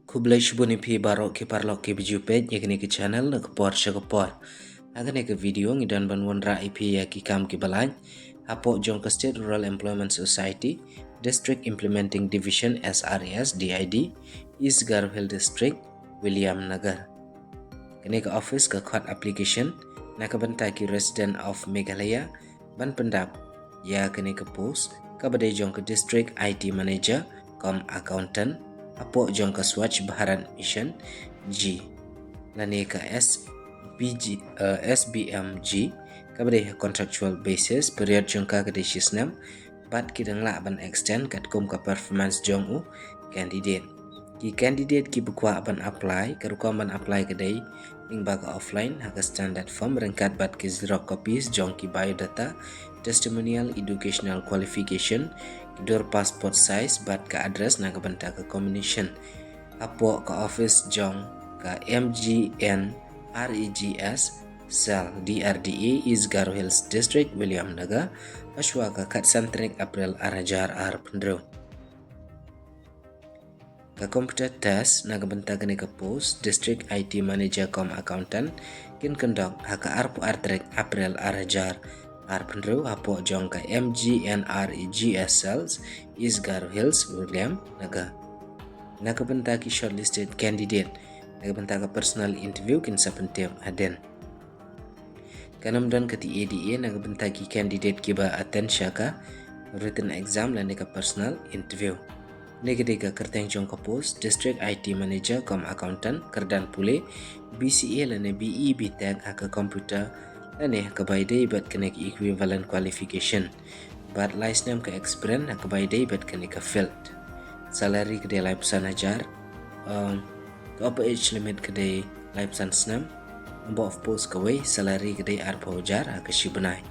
Kublai shubuni phi barok ki parlok ki biju page yakni ki channel na kapor shakapor. Agane ke video ngidan ban wonra IP ya ki kam ki balany. Apo jong ka State Rural Employment Society District Implementing Division SRS DID East Garo Hill District William Nagar. Kene ka office ka khot application na ka banta ki resident of Meghalaya ban pendap ya kene ka post ka badai jong ka district IT manager kom accountant apo jong ka Swachh Bharat Mission G lane ka SBMG ka badai contractual basis period jong ka kadai shisnam bat kidang la ban extend kat kum ka performance jong u candidate ki candidate ki bukwa ban apply karuka ban apply kadai ing baga offline haka standard form rengkat bat ki zero copies jong ki biodata testimonial educational qualification door passport size bat ka address na ka banta ka combination apo ka office jong ka MGN REGS cell DRDA is Garo Hills District William Nagar aswa ka kat santrik April arajar ar pendro ka computer test na ka banta ka post district IT manager com accountant kin conduct haka arpu artrek April arajar Arpendro apo jong ka MGNREGS cells is Garo Hills William Nagar. Nakabenta ki shortlisted candidate. Nakabenta ka personal interview kin sa pentem aden. Kanamdan ka ti ADA nakabenta ki candidate ki ba attend syaka written exam lan ka personal interview. Negede ka kerteng jong ka post district IT manager com accountant kerdan pule BCA lan BE BTech haka computer ane kabaidai bat kena equivalent qualification bat license ka experience kabaidai bat kena ka field salary kedai laipusan ajar ka apa age limit kedai laipusan senam number of post kawai salary kedai arpa ujar ka shibanai